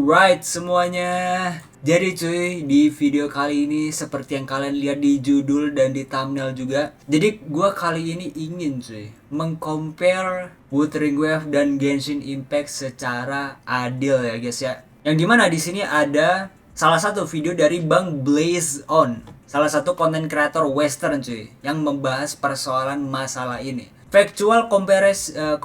Alright semuanya. Jadi cuy, di video kali ini seperti yang kalian lihat di judul dan di thumbnail juga. Jadi gua kali ini ingin cuy mengcompare Wuthering Waves dan Genshin Impact secara adil ya guys ya. Yang dimana di sini ada salah satu video dari Bang Blaze On, salah satu konten kreator western cuy, yang membahas persoalan masalah ini. Factual comparison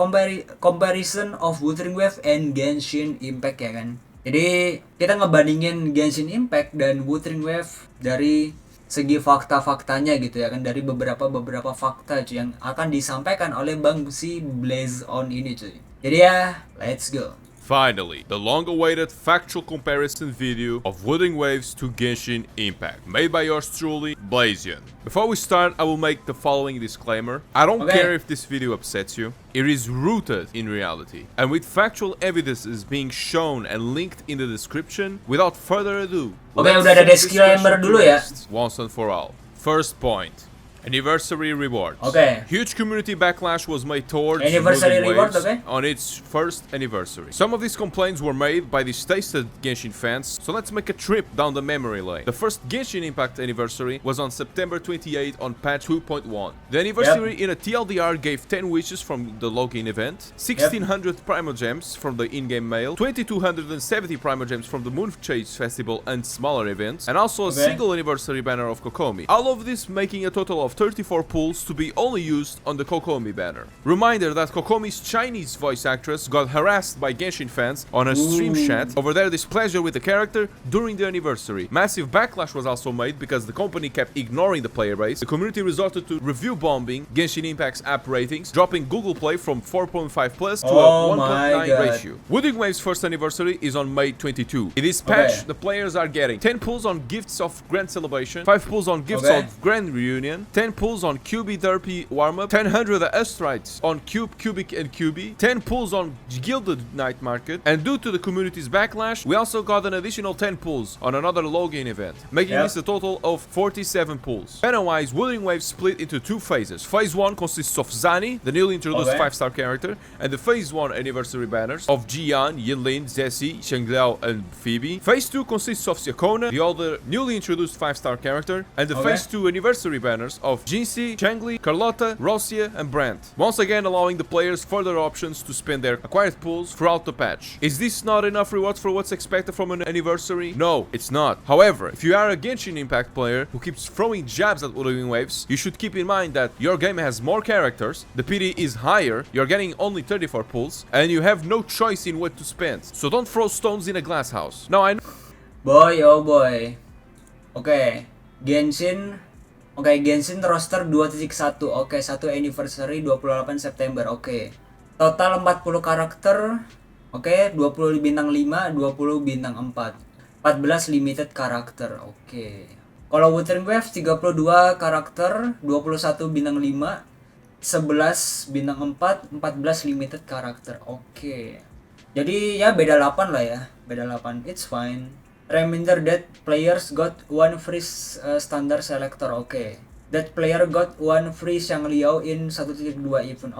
of Wuthering Waves and Genshin Impact ya kan. Jadi kita ngebandingin Genshin Impact dan Wuthering Waves dari segi fakta-faktanya gitu ya kan, dari beberapa fakta cuy yang akan disampaikan oleh Bang si Blaze On ini cuy. Jadi ya, let's go. Finally, the long-awaited factual comparison video of Wuthering Waves to Genshin Impact, made by yours truly, Blazion. Before we start, I will make the following disclaimer. I don't care if this video upsets you. It is rooted in reality, and with factual evidences being shown and linked in the description. Without further ado, udah ada disclaimer dulu ya. Once and for all. First point. Anniversary rewards. Huge community backlash was made towards anniversary rewards on its first anniversary. Some of these complaints were made by distasted Genshin fans, so let's make a trip down the memory lane. The first Genshin Impact anniversary was on September 28 on patch 2.1. The anniversary in a TLDR gave 10 wishes from the login event, 1600 Primo Gems from the in-game mail, 2270 Primo Gems from the Moonchase Festival and smaller events, and also a single anniversary banner of Kokomi. All of this making a total of 34 pulls to be only used on the Kokomi banner. Reminder that Kokomi's Chinese voice actress got harassed by Genshin fans on a stream chat over their displeasure with the character during the anniversary. Massive backlash was also made because the company kept ignoring the player base. The community resorted to review bombing Genshin Impact's app ratings, dropping Google Play from 4.5 plus to a 1.9 ratio. Wuthering Waves' first anniversary is on May 22. In this patch, the players are getting 10 pulls on gifts of Grand Celebration, 5 pulls on gifts of Grand Reunion, 10 pulls on QB Derpy Warm-Up, 1000 Astrites on Cube, Cubic and QB, 10 pulls on Gilded Night Market, and due to the community's backlash, we also got an additional 10 pulls on another login event, making this a total of 47 pulls. Banner-wise, Wuthering Waves split into two phases. Phase 1 consists of Zani, the newly introduced 5-star character, and the Phase 1 anniversary banners of Jian, Yinlin, Zessie, Shengliao, and Phoebe. Phase 2 consists of Siakona, the other newly introduced 5-star character, and the Phase 2 anniversary banners of Jinxie, Changli, Carlotta, Rosia, and Brandt, once again allowing the players further options to spend their acquired pulls throughout the patch. Is this not enough rewards for what's expected from an anniversary? No, it's not. However, if you are a Genshin Impact player who keeps throwing jabs at Wuthering Waves, you should keep in mind that your game has more characters, the PD is higher, you're getting only 34 pulls, and you have no choice in what to spend. So don't throw stones in a glass house. Now I know... Boy, oh boy. Genshin roster 2.1. 1 anniversary 28 September. Total 40 karakter. 20 bintang 5, 20 bintang 4. 14 limited karakter. Kalau Wuthering Waves 32 karakter, 21 bintang 5, 11 bintang 4, 14 limited karakter. Jadi ya beda 8 lah ya. Beda 8. It's fine. Reminder that players got one free standard selector. That player got one free Shangliao in 1.2 event.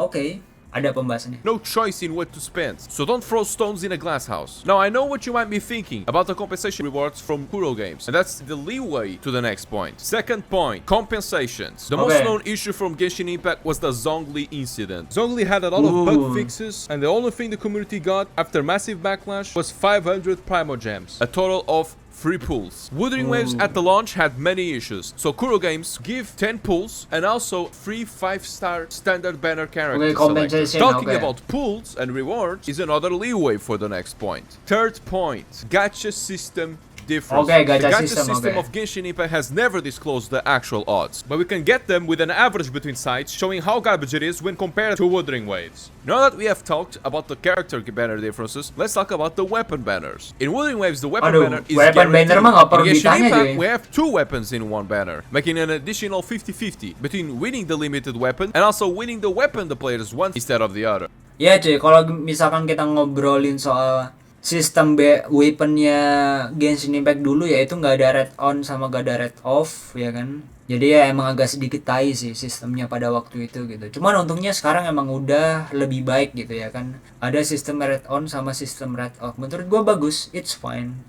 Ada pembahasannya. No choice in what to spend, so don't throw stones in a glass house. Now I know what you might be thinking about the compensation rewards from Kuro Games, and that's the leeway to the next point. Second point, compensations. The most known issue from Genshin Impact was the Zhongli incident. Zhongli had a lot of bug fixes, and the only thing the community got after massive backlash was 500 Primo Gems, a total of 3 pulls. Wuthering Waves at the launch had many issues, so Kuro Games give 10 pulls and also 3 5-star standard banner character selectors. Talking about pulls and rewards is another leeway for the next point. Third point, gacha system difference. The gacha system of Genshin Impact has never disclosed the actual odds, but we can get them with an average between sites showing how garbage it is when compared to Wuthering Waves. Now that we have talked about the character banner differences, let's talk about the weapon banners. In Wuthering Waves, the weapon banner is guaranteed. In Genshin Impact, we have 2 weapons in one banner, making an additional 50-50 between winning the limited weapon and also winning the weapon the players want instead of the other. Ya cuy, kalau misalkan kita ngobrolin soal sistem weaponnya Genshin Impact dulu ya itu nggak ada red on sama nggak ada red off ya kan. Jadi ya emang agak sedikit tai sih sistemnya pada waktu itu gitu. Cuman untungnya sekarang emang udah lebih baik gitu ya kan. Ada sistem red on sama sistem red off. Menurut gua bagus, it's fine.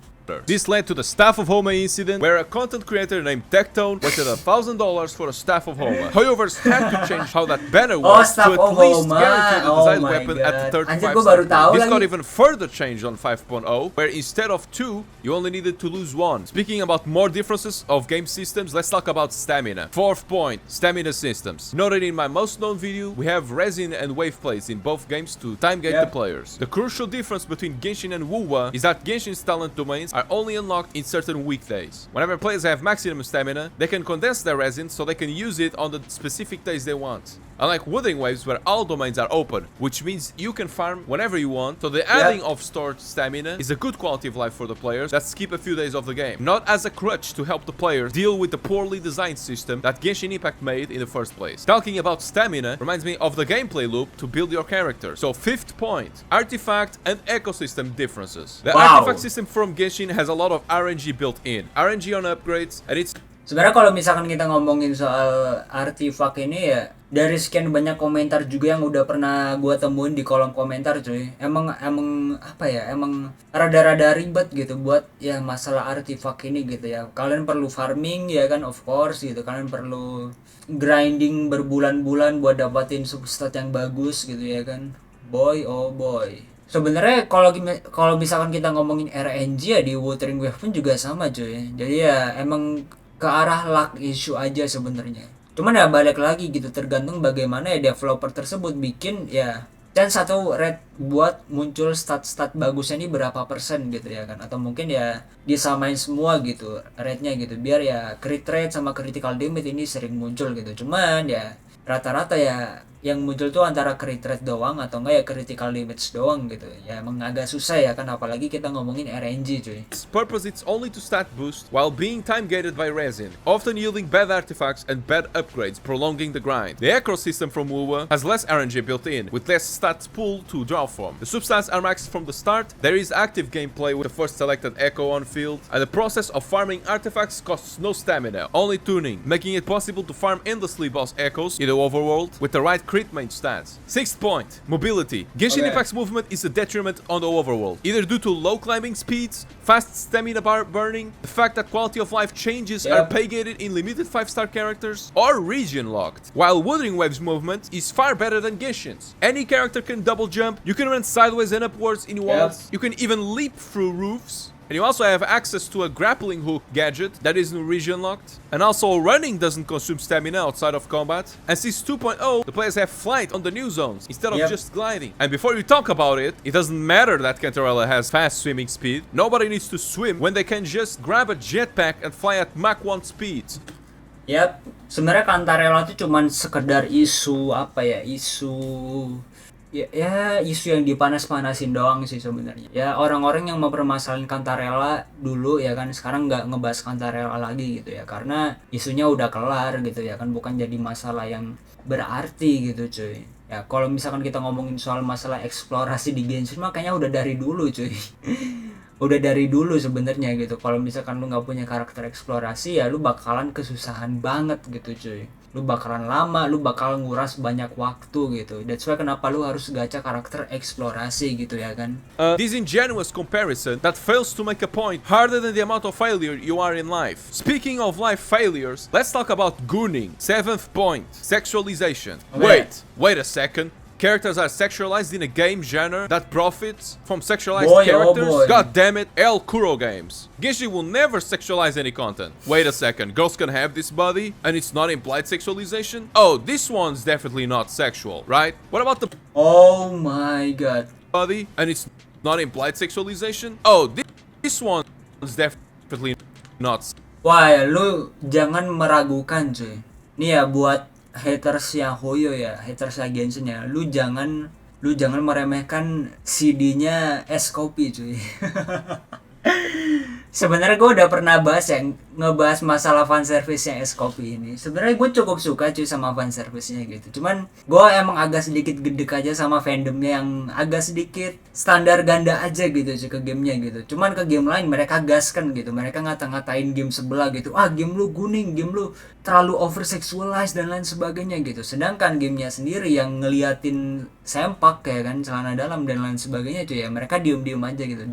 This led to the Staff of Homa incident, where a content creator named Tectone wasted $1,000 for a Staff of Homa. However, had to change how that banner works to Staff at of least Homa. guarantee the desired weapon at the 35 Anjir, gua baru tahu This lagi. got even further changed on 5.0, where instead of 2, you only needed to lose 1. Speaking about more differences of game systems, let's talk about stamina. 4th point, stamina systems. Noted in my most known video, we have resin and wave plates in both games to time gate the players. The crucial difference between Genshin and Wuwa is that Genshin's talent domains are only unlocked in certain weekdays. Whenever players have maximum stamina, they can condense their resin so they can use it on the specific days they want. Unlike Wuthering Waves, where all domains are open, which means you can farm whenever you want, so the adding of stored stamina is a good quality of life for the players that skip a few days of the game, not as a crutch to help the players deal with the poorly designed system that Genshin Impact made in the first place. Talking about stamina reminds me of the gameplay loop to build your character. So 5th point, artifact and ecosystem differences. The artifact system from Genshin has a lot of RNG built in, RNG on upgrades, and it's Sebenarnya kalau misalkan kita ngomongin soal artifak ini ya, dari sekian banyak komentar juga yang udah pernah gua temuin di kolom komentar cuy. Emang apa ya? Emang rada-rada ribet gitu buat ya masalah artifak ini gitu ya. Kalian perlu farming ya kan, of course gitu. Kalian perlu grinding berbulan-bulan buat dapatin substat yang bagus gitu ya kan. Boy oh boy. Sebenarnya kalau misalkan kita ngomongin RNG ya di Wuthering Waves pun juga sama cuy. Jadi ya emang ke arah luck issue aja sebenarnya. Cuman ya balik lagi gitu, tergantung bagaimana ya developer tersebut bikin ya dan satu rate buat muncul stat-stat bagusnya ini berapa persen gitu ya kan, atau mungkin ya disamain semua gitu rate-nya gitu biar ya crit rate sama critical damage ini sering muncul gitu. Cuman ya rata-rata ya yang muncul tuh antara crit rate doang atau enggak ya critical damage doang gitu. Ya emang agak susah ya kan, apalagi kita ngomongin RNG cuy. purpose it's only to stat boost while being time gated by resin, often yielding bad artifacts and bad upgrades, prolonging the grind. The ecosystem from Wuwa has less RNG built in, with less stats pool to draw from. The substats are maxed from the start, there is active gameplay with the first selected echo on field, and the process of farming artifacts costs no stamina, only tuning, making it possible to farm endlessly boss echoes in the overworld with the right crit main stats. 6th point, mobility. Genshin Impact's movement is a detriment on the overworld, either due to low climbing speeds, fast stamina bar burning, the fact that quality of life changes are pay-gated in limited 5-star characters, or region locked. While Wuthering Waves movement is far better than Genshin's. Any character can double jump, you can run sideways and upwards in walls, you can even leap through roofs, and you also have access to a grappling hook gadget that isn't region locked. And also running doesn't consume stamina outside of combat. And since 2.0, the players have flight on the new zones instead of just gliding. And before you talk about it, it doesn't matter that Cantarella has fast swimming speed. Nobody needs to swim when they can just grab a jetpack and fly at Mach 1 speed. Yap, sebenarnya Cantarella itu cuman sekedar isu apa ya, isu yang dipanas-panasin doang sih sebenarnya. Ya orang-orang yang mempermasalahin Cantarella dulu ya kan sekarang nggak ngebahas Cantarella lagi gitu ya, karena isunya udah kelar gitu ya kan, bukan jadi masalah yang berarti gitu cuy. Ya kalau misalkan kita ngomongin soal masalah eksplorasi di Genshin makanya udah dari dulu cuy. Udah dari dulu sebenarnya gitu. Kalau misalkan lu nggak punya karakter eksplorasi ya lu bakalan kesusahan banget gitu cuy. Lu bakalan lama, lu bakal nguras banyak waktu gitu. That's why kenapa lu harus gacha karakter eksplorasi gitu ya kan. Disingenuous comparison that fails to make a point harder than the amount of failure you are in life. Speaking of life failures, let's talk about gooning. 7th point, sexualization. Wait a second. Characters are sexualized in a game genre that profits from sexualized characters? God damn it, El Kuro games. Genshin will never sexualize any content. Wait a second, girls can have this body and it's not implied sexualization? Oh, this one's definitely not sexual, right? What about the oh my god body and it's not implied sexualization? Oh, this one's definitely not. Wah ya, lu jangan meragukan cuy. Nih ya buat hatersnya Hoyo ya, hatersnya Genshin ya, lu jangan meremehkan CD-nya es kopi cuy. Sebenarnya gue udah pernah bahas yang ngebahas masalah fanservice yang es kopi ini. Sebenarnya gue cukup suka cuy sama fanservice-nya gitu. Cuman gue emang agak sedikit gedek aja sama fandomnya yang agak sedikit standar ganda aja gitu cuy ke gamenya gitu. Cuman ke game lain mereka gaskan gitu. Mereka ngata-ngatain game sebelah gitu. Ah game lu kuning, game lu terlalu over sexualized dan lain sebagainya gitu. Sedangkan gamenya sendiri yang ngeliatin sempak kayak kan celana dalam dan lain sebagainya cuy ya. Mereka diem-diem aja gitu.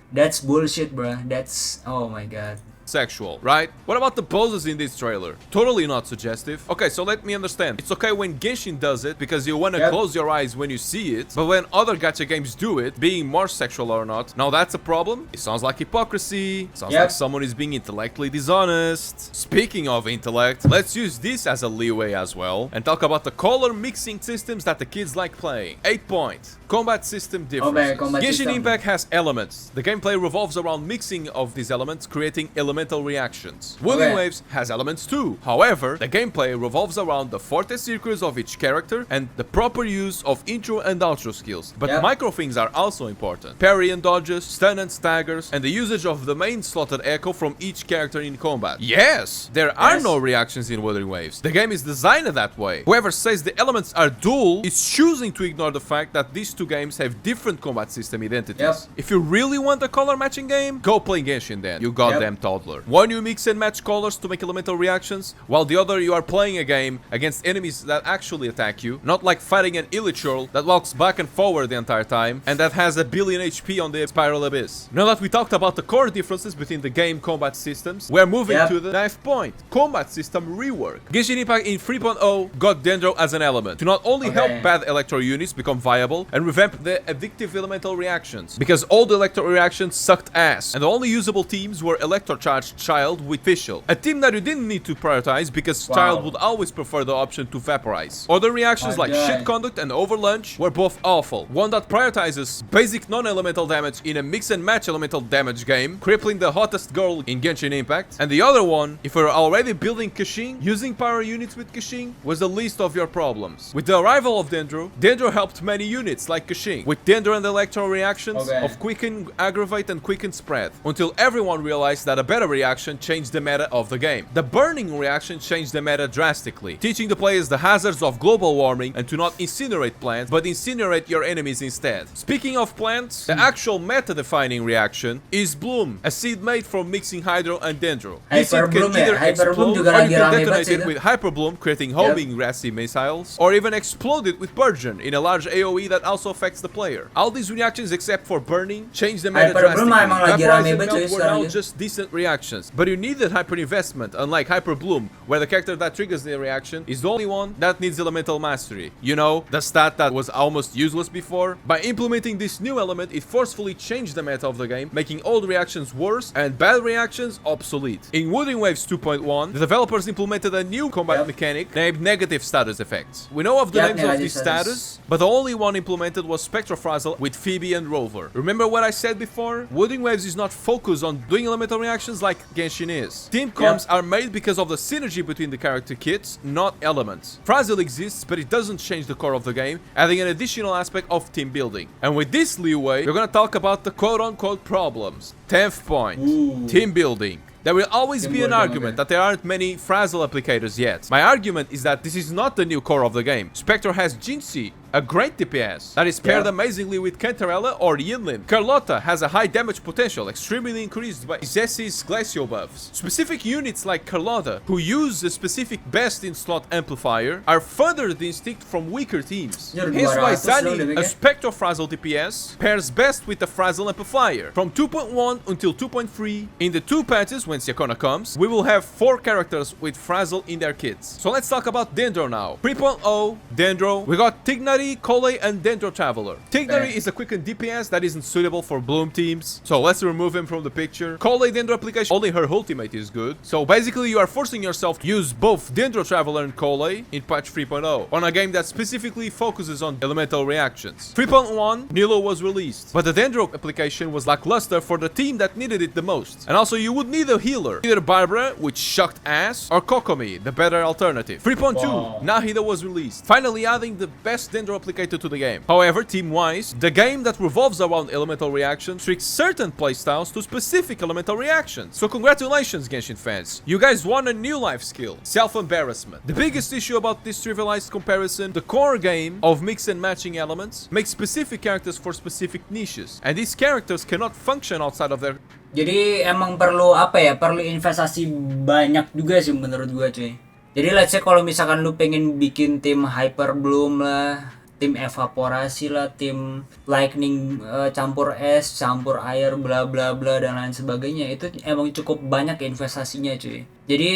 That's bullshit, bro. That's, oh my god. Sexual, right? What about the poses in this trailer? Totally not suggestive. Okay, so let me understand. It's okay when Genshin does it because you wanna close your eyes when you see it, but when other gacha games do it, being more sexual or not, now that's a problem? It sounds like hypocrisy. Sounds like someone is being intellectually dishonest. Speaking of intellect, let's use this as a leeway as well and talk about the color mixing systems that the kids like playing. 8 points. Combat system differences. Genshin Impact has elements. The gameplay revolves around mixing of these elements, creating elemental reactions. Wooden Waves has elements too. However, the gameplay revolves around the forte circuits of each character and the proper use of intro and outro skills. But micro things are also important. Parry and dodges, stun and staggers, and the usage of the main slotted echo from each character in combat. Yes, there are no reactions in Wooden Waves. The game is designed that way. Whoever says the elements are dual is choosing to ignore the fact that these two games have different combat system identities. If you really want a color matching game, go play Genshin then, you goddamn toddler. One you mix and match colors to make elemental reactions, while the other you are playing a game against enemies that actually attack you, not like fighting an Illichurl that walks back and forward the entire time, and that has a billion HP on the Spiral Abyss. Now that we talked about the core differences between the game combat systems, we're moving to the 9th point, combat system rework. Genshin Impact in 3.0 got Dendro as an element to not only help bad electro units become viable and revamp the addictive elemental reactions, because all the electro reactions sucked ass, and the only usable teams were electro-charged Child with Fischl, a team that you didn't need to prioritize because Child would always prefer the option to vaporize. Other reactions like shit conduct and over lunch were both awful. One that prioritizes basic non-elemental damage in a mix and match elemental damage game, crippling the hottest girl in Genshin Impact, and the other one, if you're already building Kashin, using power units with Kashin was the least of your problems. With the arrival of Dendro, Dendro helped many units like Kashin, with Dendro and electro reactions of quicken, aggravate and quicken spread, until everyone realized that a better reaction changed the meta of the game. The burning reaction changed the meta drastically, teaching the players the hazards of global warming and to not incinerate plants, but incinerate your enemies instead. Speaking of plants, the actual meta-defining reaction is Bloom, a seed made from mixing Hydro and Dendro. This seed can either explode, or you can detonate it with Hyper Bloom, creating homing grassy missiles, or even explode it with Burgeon in a large AoE that also affects the player. All these reactions except for burning change the meta drastically. Vaporize and melt were now just decent reactions, but you needed hyper investment, unlike Hyper Bloom, where the character that triggers the reaction is the only one that needs elemental mastery. You know, the stat that was almost useless before? By implementing this new element, it forcefully changed the meta of the game, making old reactions worse and bad reactions obsolete. In Wooden Waves 2.1, the developers implemented a new combat mechanic named negative status effects. We know of the names of these status, but the only one implemented was Spectrofrazzle with Phoebe and Rover. Remember what I said before? Wooden Waves is not focused on doing elemental reactions like Genshin is. Team comps are made because of the synergy between the character kits, not elements. Frazzle exists, but it doesn't change the core of the game, adding an additional aspect of team building. And with this leeway, we're gonna talk about the quote-unquote problems. 10th point, team building. There will always be an argument that there aren't many Frazzle applicators yet. My argument is that this is not the new core of the game. Spectre has Jinxie, a great DPS that is paired amazingly with Cantarella or Yinlin. Carlotta has a high damage potential, extremely increased by Zessie's Glacial buffs. Specific units like Carlotta, who use a specific best in slot amplifier, are further distinct from weaker teams. Hence why Zani, a Spectrofrazzle DPS, pairs best with the Frazzle amplifier. From 2.1 until 2.3, in the two patches when Siakona comes, we will have 4 characters with Frazzle in their kits. So let's talk about Dendro now. 3.0, Dendro, we got Tignari, Kole, and Dendro Traveler. Tignari is a quickened DPS that isn't suitable for Bloom teams, so let's remove him from the picture. Kole Dendro application, only her ultimate is good. So basically you are forcing yourself to use both Dendro Traveler and Kole in patch 3.0 on a game that specifically focuses on elemental reactions. 3.1, Nilo was released, but the Dendro application was lackluster for the team that needed it the most. And also you would need a healer, either Barbara, which sucked ass, or Kokomi, the better alternative. 3.2, Nahida was released, finally adding the best Dendro replicated to the game. However, team-wise, the game that revolves around elemental reactions tricks certain playstyles to specific elemental reactions. So congratulations, Genshin fans. You guys won a new life skill, self-embarrassment. The biggest issue about this trivialized comparison, the core game of mix and matching elements makes specific characters for specific niches, and these characters cannot function outside of their... Jadi emang perlu apa ya? Perlu investasi banyak juga sih menurut gua, cuy. Jadi let's say kalau misalkan lu pengen bikin tim Hyper Bloom lah, tim evaporasi lah, tim lightning campur es, campur air, bla bla bla dan lain sebagainya, itu emang cukup banyak investasinya, cuy. Jadi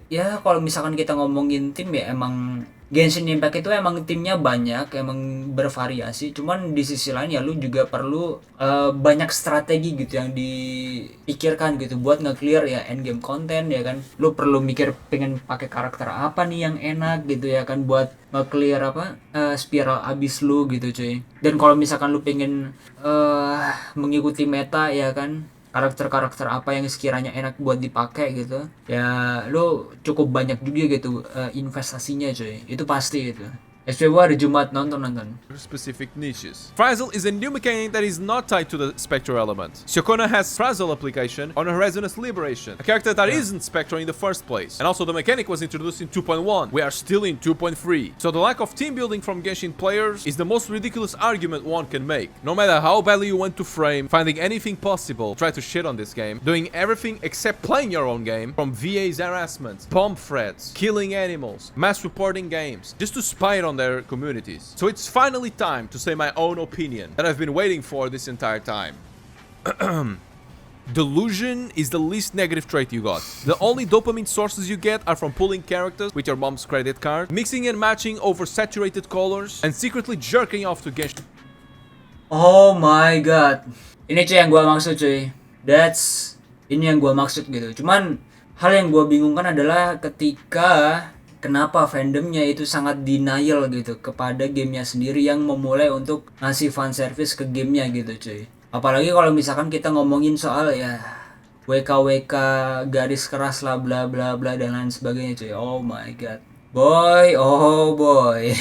ya kalau misalkan kita ngomongin tim ya emang Genshin Impact itu emang timnya banyak, emang bervariasi. Cuman di sisi lain ya lu juga perlu banyak strategi gitu yang dipikirkan gitu buat nge-clear ya endgame konten ya kan. Lu perlu mikir pengen pakai karakter apa nih yang enak gitu ya kan buat nge-clear apa spiral abis lu gitu cuy. Dan kalau misalkan lu pengen mengikuti meta ya kan, karakter-karakter apa yang sekiranya enak buat dipakai gitu ya, lu cukup banyak juga gitu investasinya cuy, itu pasti gitu. SPW hari Jumat nonton. specific niches. Frazzle is a new mechanic that is not tied to the Spectre element. Shokona has Frazzle application on her Resonance Liberation, a character that isn't Spectre in the first place. And also the mechanic was introduced in 2.1. We are still in 2.3. So the lack of team building from Genshin players is the most ridiculous argument one can make. No matter how badly you want to frame, finding anything possible, try to shit on this game, doing everything except playing your own game, from VA's harassment, bomb threats, killing animals, mass reporting games, just to spy it on their communities. So it's finally time to say my own opinion that I've been waiting for this entire time. Delusion is the least negative trait you got. The only dopamine sources you get are from pulling characters with your mom's credit card, mixing and matching over saturated colors, and secretly jerking off to Genshin. Oh my god, ini cuy yang gua maksud cuy. Ini yang gua maksud gitu. Cuman hal yang gua bingungkan adalah ketika kenapa fandomnya itu sangat denial gitu kepada gamenya sendiri yang memulai untuk ngasih fan service ke gamenya gitu cuy. Apalagi kalau misalkan kita ngomongin soal ya WKWK garis keras lah bla bla bla dan lain sebagainya cuy. Oh my god. Boy, oh boy.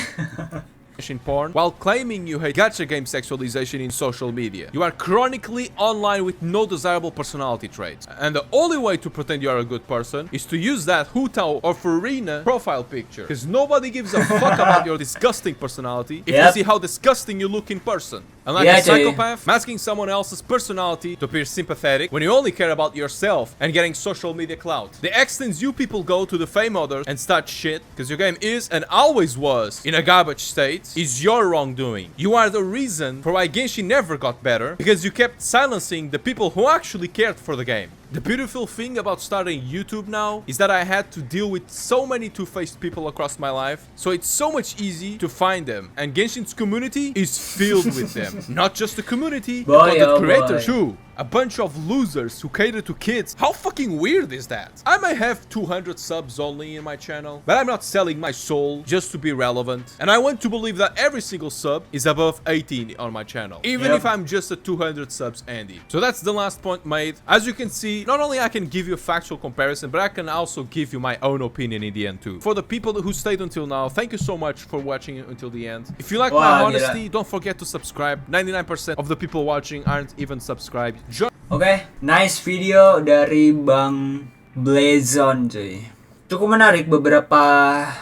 Porn while claiming you hate gacha game sexualization in social media. You are chronically online with no desirable personality traits. And the only way to pretend you are a good person is to use that Hutao or Farina profile picture. Because nobody gives a fuck about your disgusting personality if you see how disgusting you look in person. Unlike a psychopath, masking someone else's personality to appear sympathetic when you only care about yourself and getting social media clout. The extents you people go to defame others and start shit because your game is and always was in a garbage state is your wrongdoing. You are the reason for why Genshin never got better because you kept silencing the people who actually cared for the game. The beautiful thing about starting YouTube now is that I had to deal with so many two-faced people across my life, so it's so much easy to find them. And Genshin's community is filled with them. Not just the community, the content creators too. A bunch of losers who cater to kids. How fucking weird is that? I might have 200 subs only in my channel, but I'm not selling my soul just to be relevant. And I want to believe that every single sub is above 18 on my channel, even if I'm just a 200 subs Andy. So that's the last point made. As you can see, not only I can give you a factual comparison, but I can also give you my own opinion in the end too. For the people who stayed until now, thank you so much for watching until the end. If you like my honesty, don't forget to subscribe. 99% of the people watching aren't even subscribed. Oke, nice video dari Bang Blazon cuy. Cukup menarik beberapa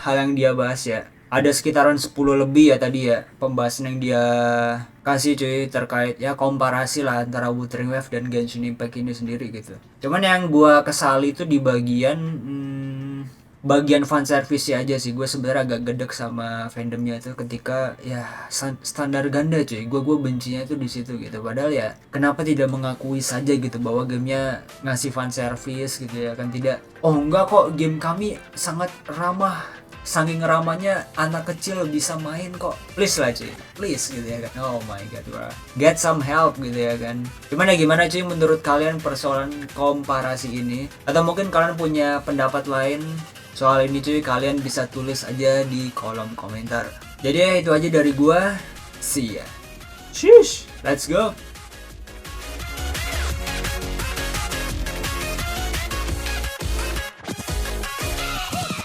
hal yang dia bahas ya. Ada sekitaran 10 lebih ya tadi ya pembahasan yang dia kasih cuy terkait ya komparasi lah antara Wuthering Wave dan Genshin Impact ini sendiri gitu. Cuman yang gua kesali itu di bagian fan service aja sih. Gue sebenarnya agak gedek sama fandomnya itu ketika ya standar ganda cuy. Gue bencinya itu di situ gitu. Padahal ya kenapa tidak mengakui saja gitu bahwa gamenya ngasih fan service gitu ya kan, tidak. Oh enggak kok, game kami sangat ramah. Saking ramahnya anak kecil bisa main kok. Please lah cuy, please gitu ya kan. Oh my god, bro. Get some help gitu ya kan. Cuman ya gimana cuy menurut kalian persoalan komparasi ini? Atau mungkin kalian punya pendapat lain soal ini cuy, kalian bisa tulis aja di kolom komentar. Jadi ya itu aja dari gua. See ya. Sheesh. Let's go.